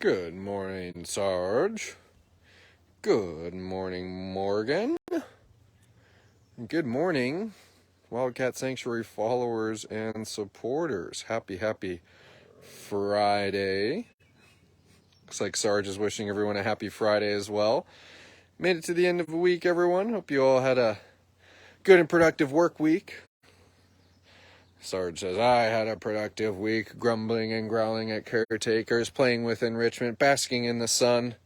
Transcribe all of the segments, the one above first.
Good morning, Sarge. Good morning, Morgan. Good morning, Wildcat Sanctuary followers and supporters. Happy Friday. Looks like Sarge is wishing everyone a happy Friday as well. Made it to the end of the week, everyone. Hope you all had a good and productive work week. Sarge says, I had a productive week, grumbling and growling at caretakers, playing with enrichment, basking in the sun.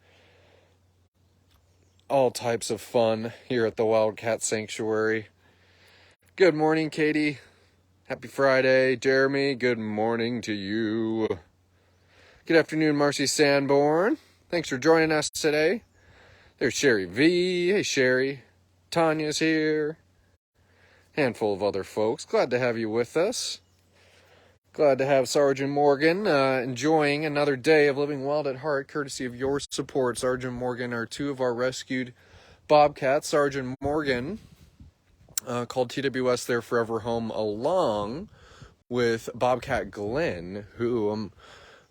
All types of fun here at the Wildcat Sanctuary. Good morning, Katie. Happy Friday. Jeremy, good morning to you. Good afternoon, Marcy Sanborn. Thanks for joining us today. There's Sherry V. Hey, Sherry. Tanya's here. Handful of other folks. Glad to have you with us. Glad to have Sergeant Morgan enjoying another day of living wild at heart, courtesy of your support. Sergeant Morgan are two of our rescued bobcats. Sergeant Morgan called TWS their forever home, along with Bobcat Glenn, who I'm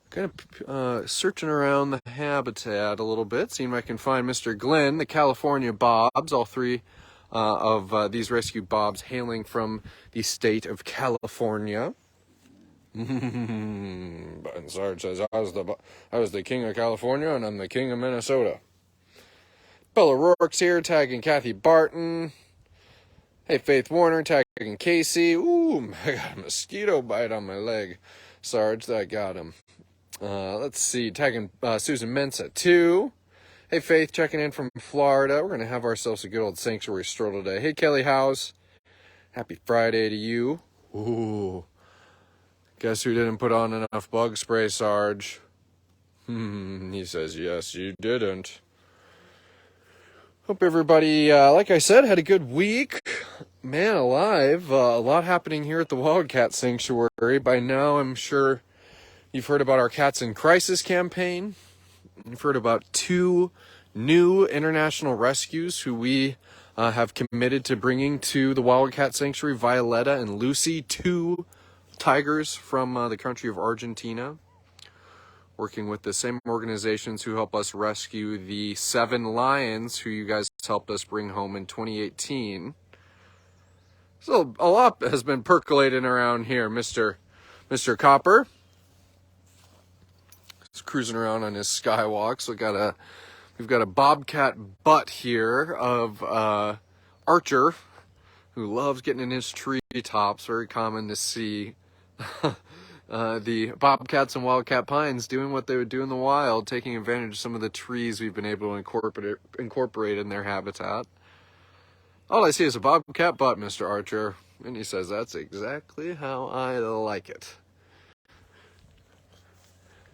kind of searching around the habitat a little bit, seeing if I can find Mr. Glenn, the California Bobs, all three of these rescued Bobs hailing from the state of California. And Sarge says, I was the king of California, and I'm the king of Minnesota. Bella Rourke's here, tagging Kathy Barton. Hey, Faith Warner, tagging Casey. Ooh, I got a mosquito bite on my leg. Sarge, that got him. Let's see, tagging Susan Mensa, too. Hey, Faith, checking in from Florida. We're going to have ourselves a good old sanctuary stroll today. Hey, Kelly House. Happy Friday to you. Ooh. Guess who didn't put on enough bug spray, Sarge? He says, yes, you didn't. Hope everybody, like I said, had a good week. Man alive, a lot happening here at the Wildcat Sanctuary. By now, I'm sure you've heard about our Cats in Crisis campaign. You've heard about two new international rescues who we have committed to bringing to the Wildcat Sanctuary, Violetta and Lucy, two tigers from the country of Argentina, working with the same organizations who help us rescue the 7 lions who you guys helped us bring home in 2018. So a lot has been percolating around here. Mr. Copper is cruising around on his skywalk. So we've got a bobcat butt here of Archer, who loves getting in his treetops. Very common to see the Bobcats and Wildcat Pines doing what they would do in the wild, taking advantage of some of the trees we've been able to incorporate in their habitat. All I see is a bobcat butt, Mr. Archer. And he says, that's exactly how I like it.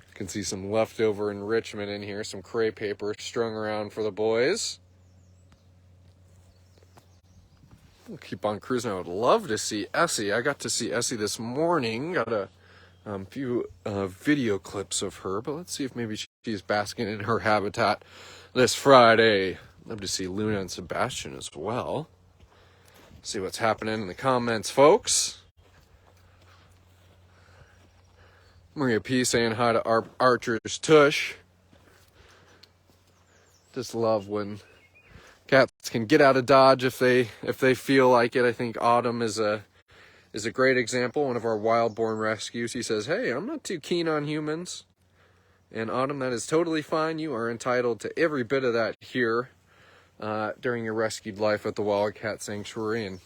You can see some leftover enrichment in here, some crepe paper strung around for the boys. We'll keep on cruising. I would love to see Essie. I got to see Essie this morning. Got a few video clips of her, but let's see if maybe she's basking in her habitat this Friday. Love to see Luna and Sebastian as well. See what's happening in the comments, folks. Maria P saying hi to Archer's tush. Just love when cats can get out of Dodge if they feel like it. I think Autumn is a great example, one of our wild-born rescues. He says, hey, I'm not too keen on humans. And Autumn, that is totally fine. You are entitled to every bit of that here during your rescued life at the Wildcat Sanctuary. And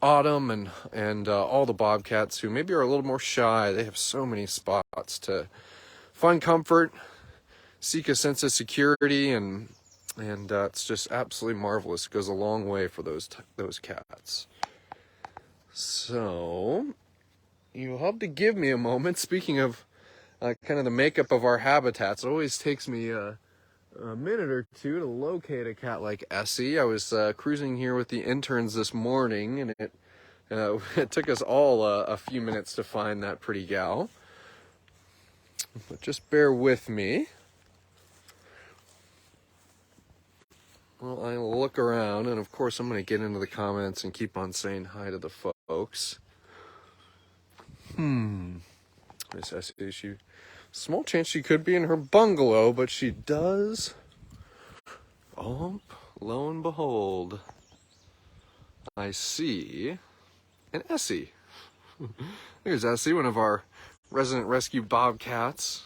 Autumn and all the Bobcats who maybe are a little more shy, they have so many spots to find comfort, seek a sense of security, and it's just absolutely marvelous. It goes a long way for those cats. So, you'll have to give me a moment. Speaking of kind of the makeup of our habitats, it always takes me a minute or two to locate a cat like Essie. I was cruising here with the interns this morning, and it took us all a few minutes to find that pretty gal. But just bear with me. Well, I look around, and of course I'm going to get into the comments and keep on saying hi to the folks. Miss Essie, small chance she could be in her bungalow, but she does. Oh, lo and behold, I see an Essie. There's Essie, one of our resident rescue bobcats.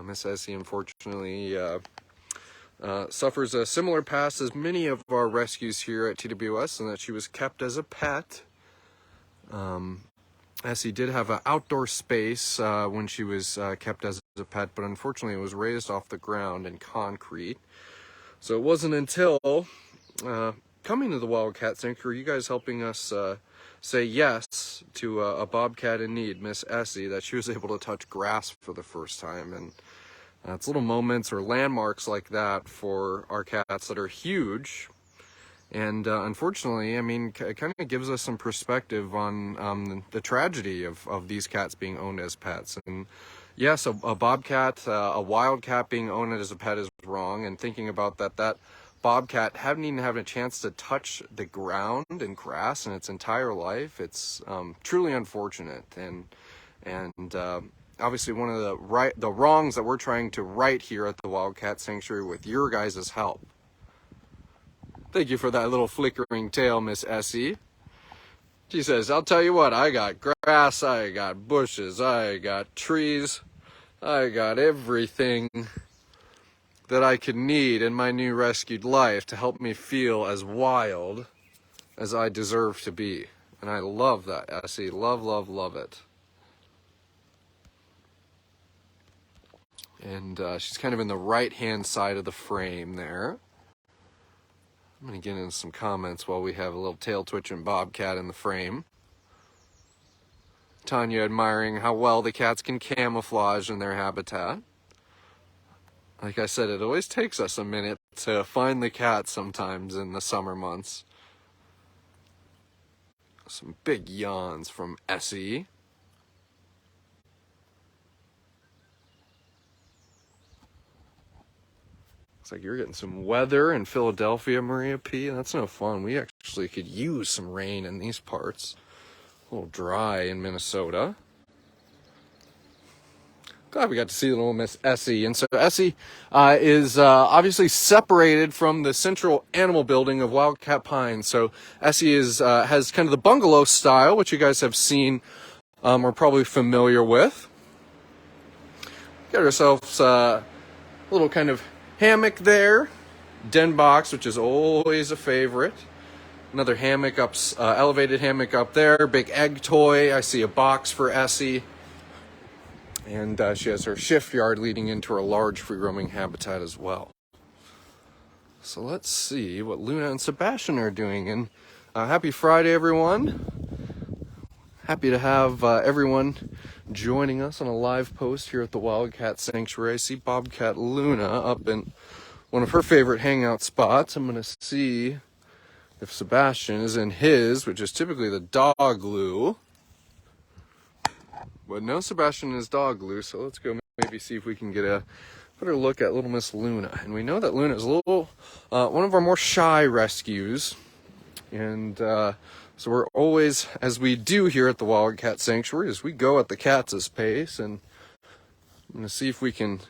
Miss Essie, unfortunately, suffers a similar past as many of our rescues here at TWS, in that she was kept as a pet. Essie did have an outdoor space when she was kept as a pet, but unfortunately it was raised off the ground in concrete. So it wasn't until coming to the Wildcat Sanctuary, you guys helping us say yes to a bobcat in need, Miss Essie, that she was able to touch grass for the first time. And it's little moments or landmarks like that for our cats that are huge. And unfortunately, I mean, it kind of gives us some perspective on the tragedy of these cats being owned as pets. And yes, a bobcat, a wildcat being owned as a pet is wrong. And thinking about that bobcat hadn't even had a chance to touch the ground and grass in its entire life. It's truly unfortunate. And obviously one of the wrongs that we're trying to right here at the Wildcat Sanctuary with your guys' help. Thank you for that little flickering tail, Miss Essie. She says, I'll tell you what, I got grass, I got bushes, I got trees, I got everything that I could need in my new rescued life to help me feel as wild as I deserve to be. And I love that, Essie. Love, love, love it. And she's kind of in the right-hand side of the frame there. I'm going to get into some comments while we have a little tail-twitching bobcat in the frame. Tanya admiring how well the cats can camouflage in their habitat. Like I said, it always takes us a minute to find the cat sometimes in the summer months. Some big yawns from Essie. Looks like you're getting some weather in Philadelphia, Maria P. That's no fun. We actually could use some rain in these parts. A little dry in Minnesota. Glad we got to see little Miss Essie. And so Essie is obviously separated from the central animal building of Wildcat Pines. So Essie has kind of the bungalow style, which you guys have seen or probably familiar with. Got ourselves a little kind of hammock there. Den box, which is always a favorite. Another hammock elevated hammock up there. Big egg toy. I see a box for Essie. And she has her shift yard leading into her large free-roaming habitat as well. So let's see what Luna and Sebastian are doing. And happy Friday, everyone. Happy to have everyone joining us on a live post here at the Wildcat Sanctuary. I see Bobcat Luna up in one of her favorite hangout spots. I'm going to see if Sebastian is in his, which is typically the dog loo. But no Sebastian is dog loo, so let's go maybe see if we can get a better look at little Miss Luna. And we know that Luna is a little, one of our more shy rescues. And so we're always, as we do here at the Wildcat Sanctuary, is we go at the cats' pace. And I'm going to see if we can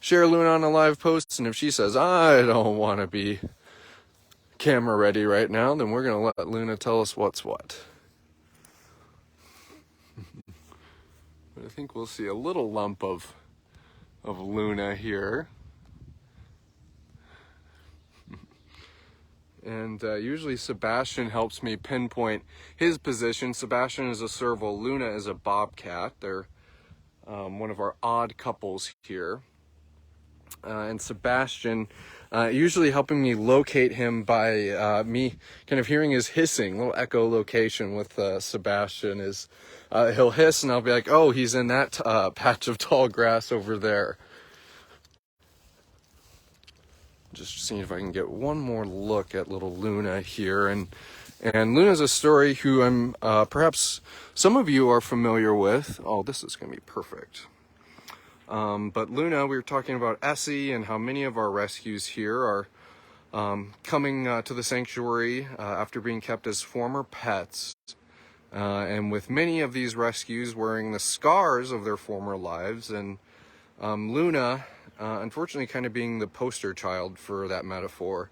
share Luna on a live post. And if she says, I don't want to be camera ready right now, then we're going to let Luna tell us what's what. But I think we'll see a little lump of Luna here. And usually Sebastian helps me pinpoint his position. Sebastian is a serval, Luna is a bobcat. They're one of our odd couples here. And Sebastian usually helping me locate him by me kind of hearing his hissing, little echolocation with Sebastian is he'll hiss and I'll be like, oh, he's in that patch of tall grass over there. Just seeing if I can get one more look at little Luna here. And Luna's a story who I'm perhaps some of you are familiar with. Oh, this is going to be perfect. But Luna, we were talking about Essie and how many of our rescues here are coming to the sanctuary after being kept as former pets. And with many of these rescues wearing the scars of their former lives, and Luna, unfortunately, kind of being the poster child for that metaphor,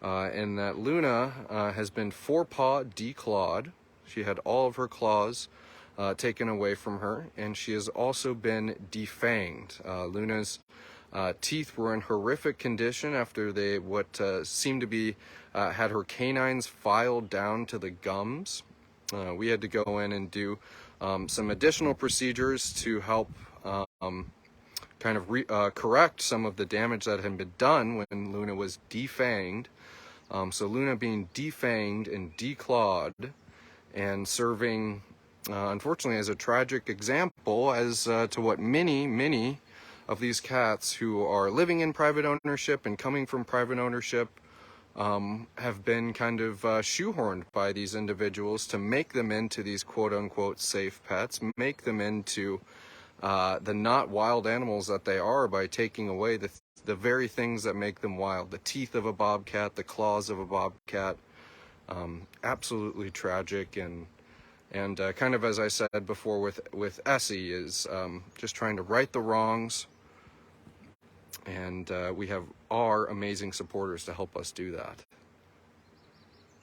in that Luna has been forepaw declawed. She had all of her claws taken away from her, and she has also been defanged. Luna's teeth were in horrific condition after they seemed to be had her canines filed down to the gums. We had to go in and do some additional procedures to help kind of correct some of the damage that had been done when Luna was defanged. So Luna being defanged and declawed and serving, unfortunately, as a tragic example as to what many of these cats who are living in private ownership and coming from private ownership have been kind of shoehorned by these individuals to make them into these quote-unquote safe pets, make them into the not wild animals that they are by taking away the very things that make them wild. The teeth of a bobcat, the claws of a bobcat. Absolutely tragic, and kind of as I said before with Essie, is just trying to right the wrongs. And we have our amazing supporters to help us do that.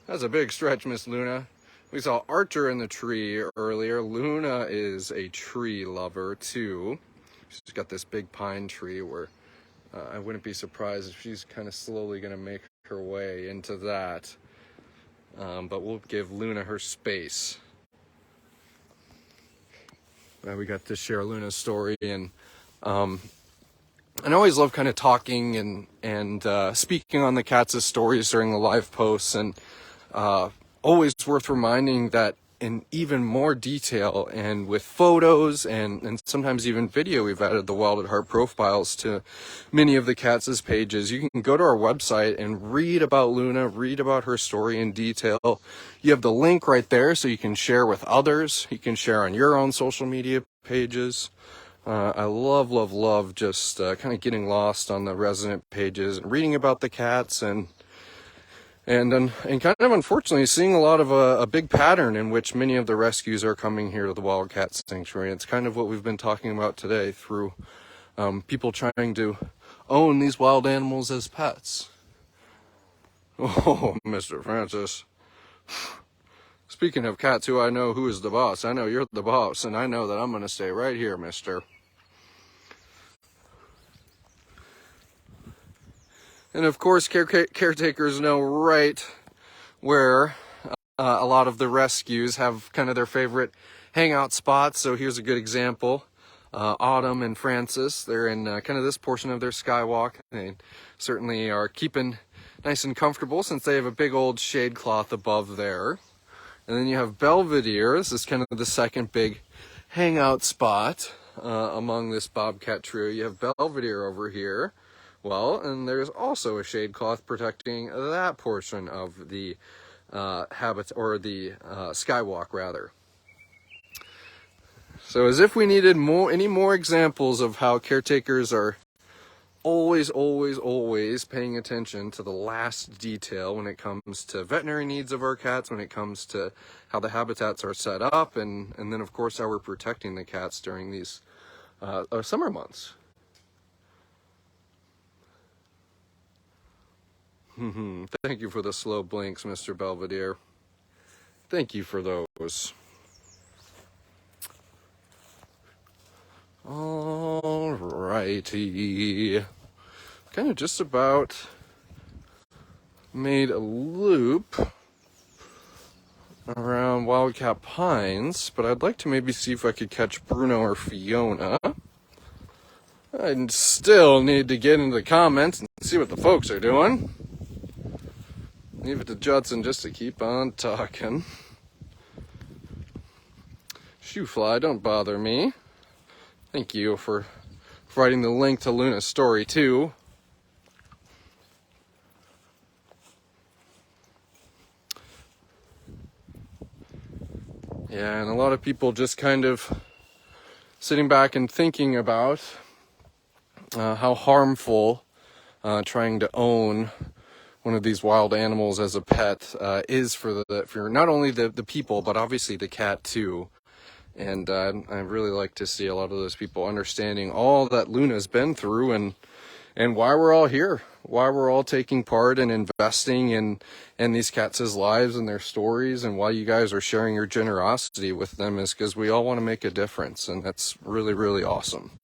That's a big stretch, Miss Luna. We saw Archer in the tree earlier. Luna is a tree lover too. She's got this big pine tree where I wouldn't be surprised if she's kind of slowly going to make her way into that. But we'll give Luna her space. We got to share Luna's story, and I always love kind of talking and speaking on the cats' stories during the live posts, and always worth reminding that in even more detail and with photos and sometimes even video, we've added the Wild at Heart profiles to many of the cats' pages. You can go to our website and read about Luna, read about her story in detail. You have the link right there so you can share with others. You can share on your own social media pages. I love just kind of getting lost on the resident pages and reading about the cats and kind of unfortunately seeing a lot of a big pattern in which many of the rescues are coming here to the Wildcat Sanctuary. It's kind of what we've been talking about today through people trying to own these wild animals as pets. Oh, Mr. Francis. Speaking of cats who I know who is the boss, I know you're the boss, and I know that I'm going to stay right here, mister. And of course, caretakers know right where a lot of the rescues have kind of their favorite hangout spots. So here's a good example. Autumn and Francis, they're in kind of this portion of their skywalk. They certainly are keeping nice and comfortable since they have a big old shade cloth above there. And then you have Belvedere. This is kind of the second big hangout spot among this bobcat trio. You have Belvedere over here. Well, and there's also a shade cloth protecting that portion of the habit, or the skywalk rather. So as if we needed any more examples of how caretakers are always paying attention to the last detail when it comes to veterinary needs of our cats, when it comes to how the habitats are set up, and then of course how we're protecting the cats during these summer months. Thank you for the slow blinks, Mr. Belvedere. Thank you for those. Alrighty. Kind of just about made a loop around Wildcat Pines, but I'd like to maybe see if I could catch Bruno or Fiona. I still need to get into the comments and see what the folks are doing. Leave it to Judson just to keep on talking. Shoefly, don't bother me. Thank you for providing the link to Luna's story, too. Yeah, and a lot of people just kind of sitting back and thinking about how harmful trying to own one of these wild animals as a pet is for not only the people, but obviously the cat too. And I really like to see a lot of those people understanding all that Luna's been through and why we're all here, why we're all taking part and investing in these cats' lives and their stories, and why you guys are sharing your generosity with them is because we all want to make a difference, and that's really, really awesome.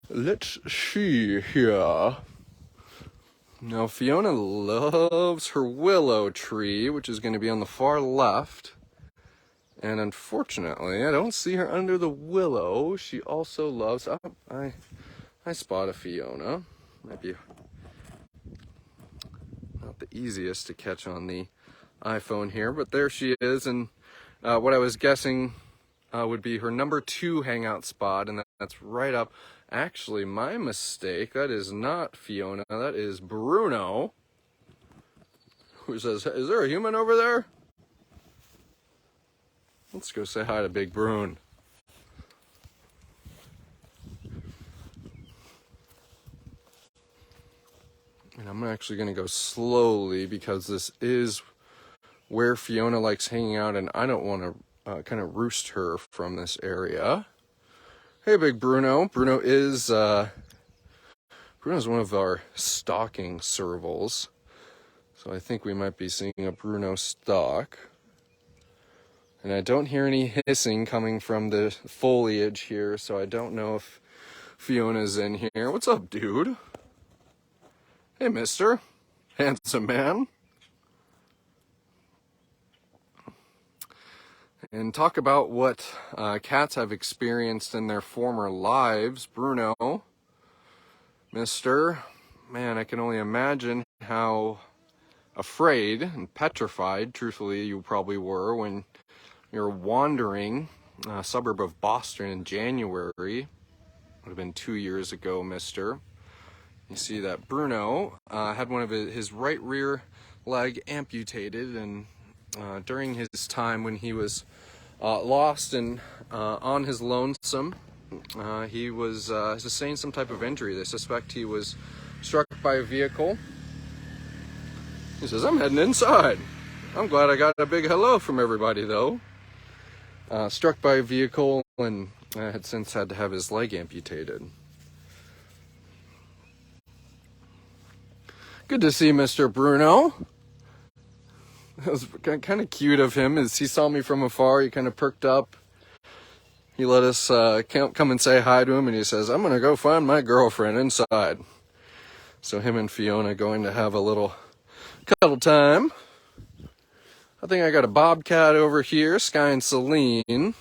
Let's see here. Now, Fiona loves her willow tree, which is going to be on the far left. And unfortunately, I don't see her under the willow. She also loves... Oh, I spot a Fiona. Might be not the easiest to catch on the iPhone here, but there she is. And what I was guessing would be her number 2 hangout spot, and that's right up... Actually, my mistake. That is not Fiona. That is Bruno. Who says, is there a human over there? Let's go say hi to Big Bruno. And I'm actually going to go slowly because this is where Fiona likes hanging out, and I don't want to kind of roost her from this area. Hey, Big Bruno. Bruno's one of our stalking servals. So I think we might be seeing a Bruno stalk. And I don't hear any hissing coming from the foliage here, so I don't know if Fiona's in here. What's up, dude? Hey, mister. Handsome man. And talk about what cats have experienced in their former lives. Bruno, mister, man, I can only imagine how afraid and petrified, truthfully, you probably were when you were wandering a suburb of Boston in January. Would have been 2 years ago, mister. You see that Bruno had one of his right rear leg amputated, and during his time when he was lost and on his lonesome, he was sustained some type of injury. They suspect he was struck by a vehicle. He says, I'm heading inside. I'm glad I got a big hello from everybody, though. Struck by a vehicle and had since had to have his leg amputated. Good to see Mr. Bruno. It was kind of cute of him. As he saw me from afar, he kind of perked up. He let us come and say hi to him, and he says, I'm going to go find my girlfriend inside. So him and Fiona going to have a little cuddle time. I think I got a bobcat over here, Sky and Celine.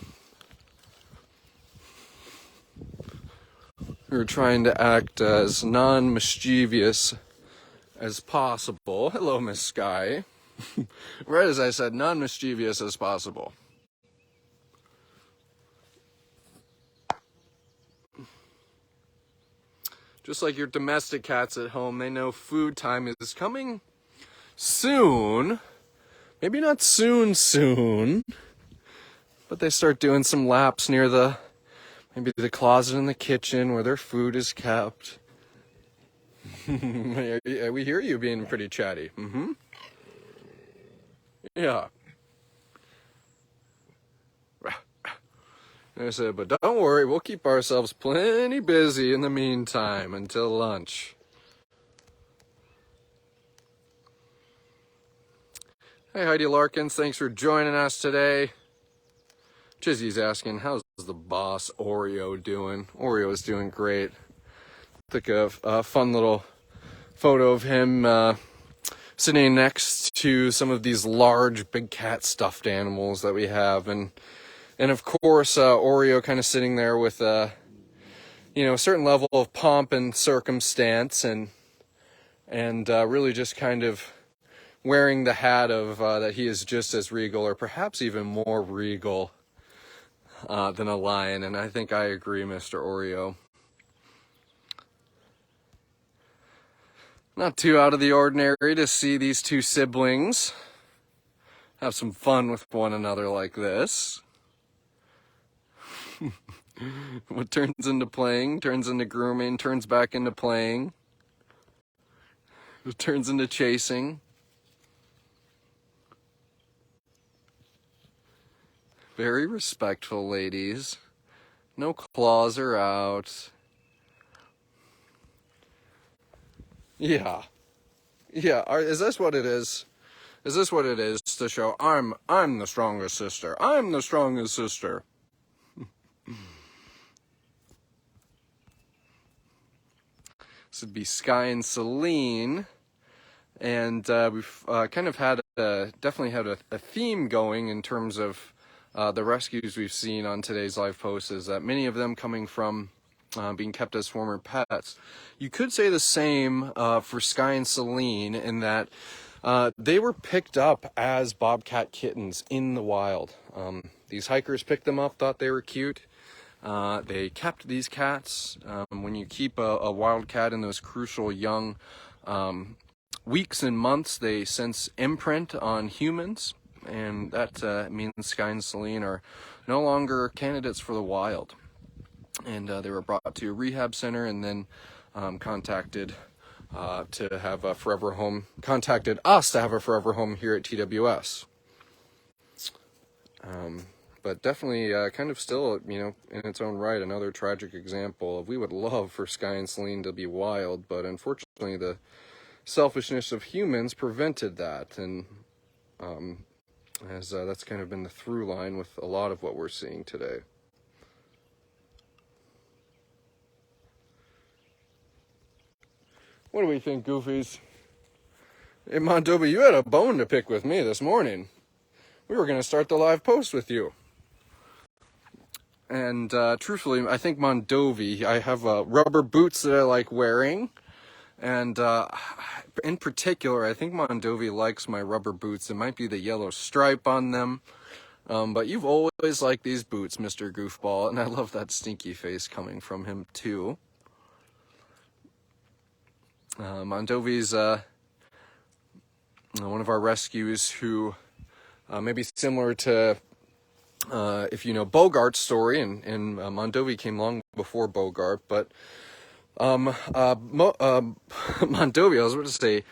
We were trying to act as non-mischievous as possible. Hello, Miss Sky. Right as I said, non-mischievous as possible. Just like your domestic cats at home, they know food time is coming soon. Maybe not soon, but they start doing some laps near maybe the closet in the kitchen where their food is kept. We hear you being pretty chatty. Mm-hmm. Yeah. I said, but don't worry, we'll keep ourselves plenty busy in the meantime until lunch. Hey, Heidi Larkins, thanks for joining us today. Chizzy's asking, how's the boss Oreo doing? Oreo is doing great. Took a fun little photo of him sitting next to some of these large big cat stuffed animals that we have, and of course Oreo kind of sitting there with a certain level of pomp and circumstance, and really just kind of wearing the hat of that he is just as regal, or perhaps even more regal than a lion. And I think I agree, Mr. Oreo. Not too out of the ordinary to see these two siblings have some fun with one another like this. What turns into playing, turns into grooming, turns back into playing, it turns into chasing. Very respectful, ladies. No claws are out. Yeah. Yeah, is this what it is? Is this what it is to show I'm the strongest sister? I'm the strongest sister. This would be Sky and Celine. And we've kind of had definitely had a theme going in terms of the rescues we've seen on today's live post, is that many of them coming from being kept as former pets. You could say the same for Sky and Celine, in that they were picked up as bobcat kittens in the wild. These hikers picked them up, thought they were cute. They kept these cats. When you keep a wildcat in those crucial young weeks and months, they sense imprint on humans, and that means Sky and Celine are no longer candidates for the wild. And they were brought to a rehab center, and then contacted to have a forever home. Contacted us to have a forever home here at TWS. But definitely kind of still, in its own right, another tragic example of, we would love for Sky and Celine to be wild, but unfortunately the selfishness of humans prevented that, and as that's kind of been the through line with a lot of what we're seeing today. What do we think, Goofies? Hey, Mondovi, you had a bone to pick with me this morning. We were going to start the live post with you. And truthfully, I think Mondovi, I have rubber boots that I like wearing. And in particular, I think Mondovi likes my rubber boots. It might be the yellow stripe on them. But you've always liked these boots, Mr. Goofball. And I love that stinky face coming from him, too. Mondovi's one of our rescues who may be similar to, if you know Bogart's story, and Mondovi came long before Bogart, but Mondovi, I was about to say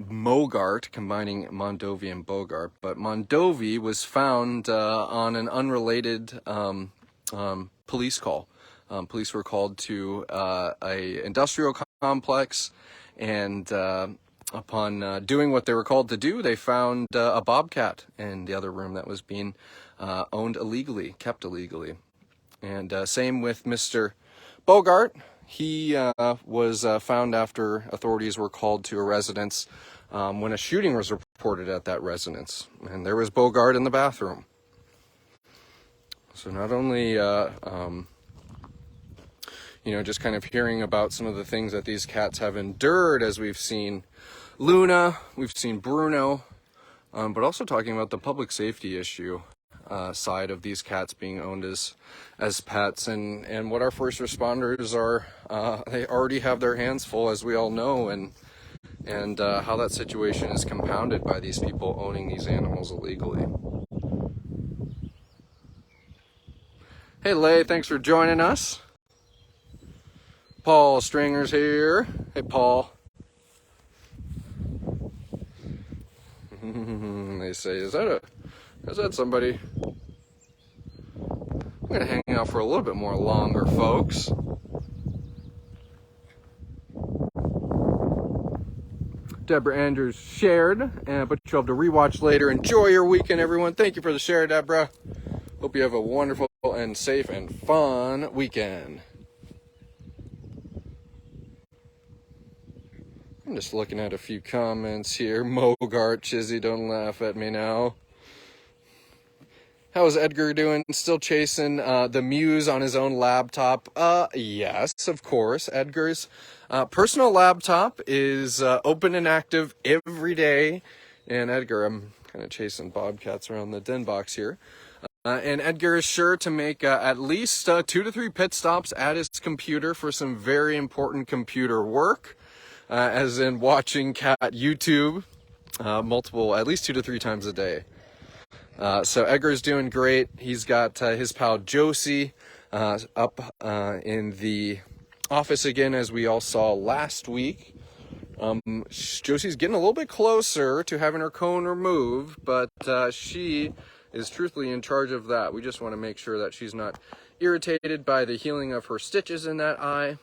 Mogart, combining Mondovi and Bogart, but Mondovi was found on an unrelated police call. Police were called to a industrial complex, and upon doing what they were called to do, they found a bobcat in the other room that was being owned illegally, kept illegally. And same with Mr. Bogart. He was found after authorities were called to a residence when a shooting was reported at that residence, and there was Bogart in the bathroom. So not only just kind of hearing about some of the things that these cats have endured, as we've seen Luna, we've seen Bruno, but also talking about the public safety issue side of these cats being owned as pets, and what our first responders are, they already have their hands full, as we all know, and how that situation is compounded by these people owning these animals illegally. Hey Lay, thanks for joining us. Paul Stringer's here. Hey Paul. They say, is that somebody? I'm gonna hang out for a little bit more longer, folks. Deborah Andrews shared, but you'll have to rewatch later. Enjoy your weekend, everyone. Thank you for the share, Deborah. Hope you have a wonderful and safe and fun weekend. I'm just looking at a few comments here. Mogart, Chizzy, don't laugh at me now. How is Edgar doing? Still chasing the muse on his own laptop? Yes, of course. Edgar's personal laptop is open and active every day. And Edgar, I'm kind of chasing bobcats around the den box here. And Edgar is sure to make at least 2 to 3 pit stops at his computer for some very important computer work. As in watching cat YouTube at least 2 to 3 times a day. So Edgar's doing great. He's got his pal Josie up in the office again, as we all saw last week. Josie's getting a little bit closer to having her cone removed, but she is truthfully in charge of that. We just want to make sure that she's not irritated by the healing of her stitches in that eye.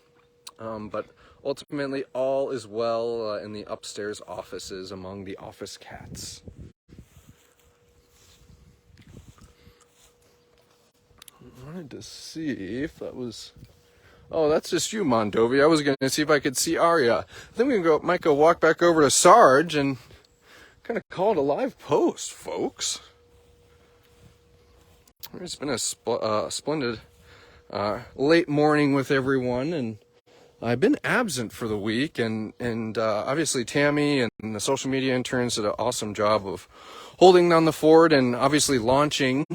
But ultimately, all is well in the upstairs offices among the office cats. I wanted to see if that was... Oh, that's just you, Mondovi. I was going to see if I could see Arya. Then we might go walk back over to Sarge and kind of call it a live post, folks. It's been a splendid late morning with everyone, and I've been absent for the week, and obviously Tammy and the social media interns did an awesome job of holding down the fort and obviously launching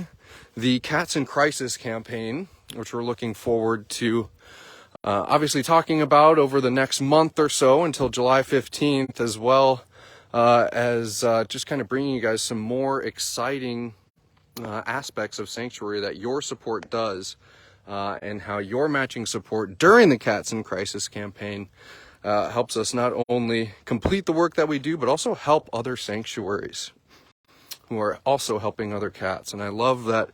the Cats in Crisis campaign, which we're looking forward to obviously talking about over the next month or so until July 15th, as well as just kind of bringing you guys some more exciting aspects of Sanctuary that your support does, and how your matching support during the Cats in Crisis campaign helps us not only complete the work that we do, but also help other sanctuaries who are also helping other cats. And I love that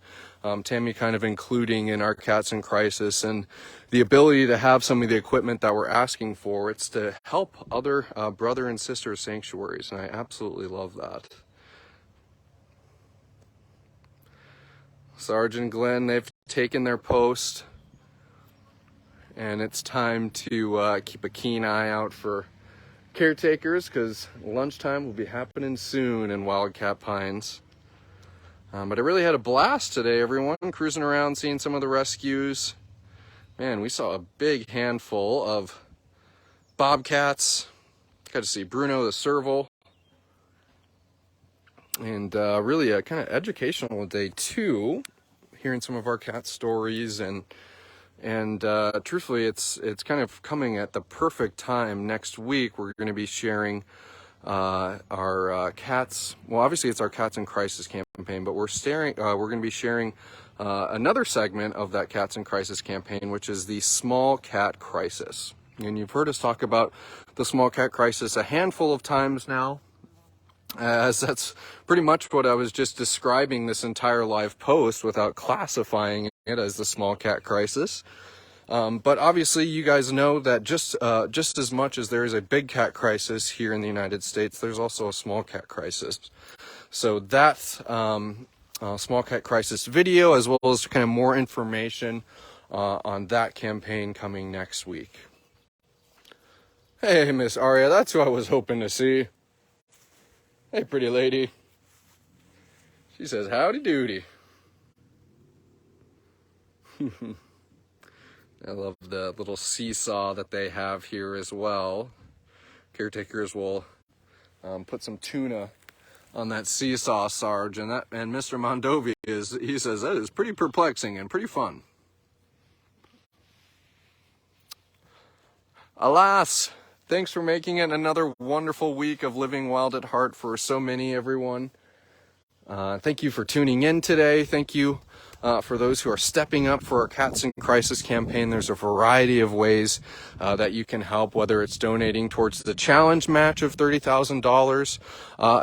Tammy kind of including in our Cats in Crisis and the ability to have some of the equipment that we're asking for. It's to help other brother and sister sanctuaries, and I absolutely love that. Sarge and Glenn, they've taken their post, and it's time to keep a keen eye out for caretakers, because lunchtime will be happening soon in Wildcat Pines. But I really had a blast today, everyone, cruising around, seeing some of the rescues. Man, we saw a big handful of bobcats. Got to see Bruno the Serval. And really a kind of educational day too, hearing some of our cat stories, and truthfully it's kind of coming at the perfect time. Next week we're going to be sharing our cats. Well, obviously it's our Cats in Crisis campaign, but we're going to be sharing another segment of that Cats in Crisis campaign, which is the small cat crisis. And you've heard us talk about the small cat crisis a handful of times now, as that's pretty much what I was just describing this entire live post without classifying it as the small cat crisis. But obviously you guys know that just as much as there is a big cat crisis here in the United States, there's also a small cat crisis. So that's small cat crisis video, as well as kind of more information on that campaign coming next week. Hey, Miss Arya, that's who I was hoping to see. Hey, pretty lady. She says, howdy doody. I love the little seesaw that they have here as well. Caretakers will put some tuna on that seesaw, Sarge, and Mr. Mondovi he says that is pretty perplexing and pretty fun. Alas, thanks for making it another wonderful week of living wild at heart for so many, everyone. Thank you for tuning in today. Thank you for those who are stepping up for our Cats in Crisis campaign. There's a variety of ways that you can help, whether it's donating towards the challenge match of $30,000,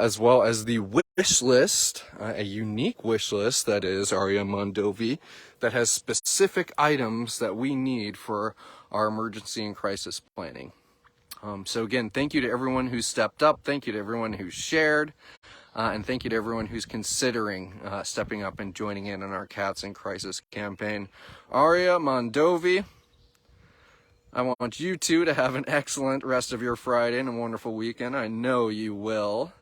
as well as the wish list, a unique wish list that is Arya Mondovi, that has specific items that we need for our emergency and crisis planning. So again, thank you to everyone who stepped up. Thank you to everyone who shared. And thank you to everyone who's considering stepping up and joining in on our Cats in Crisis campaign. Arya Mondovi, I want you two to have an excellent rest of your Friday and a wonderful weekend. I know you will,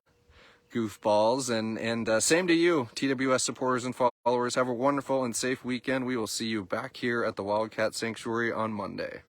goofballs. And same to you, TWS supporters and followers. Have a wonderful and safe weekend. We will see you back here at the Wildcat Sanctuary on Monday.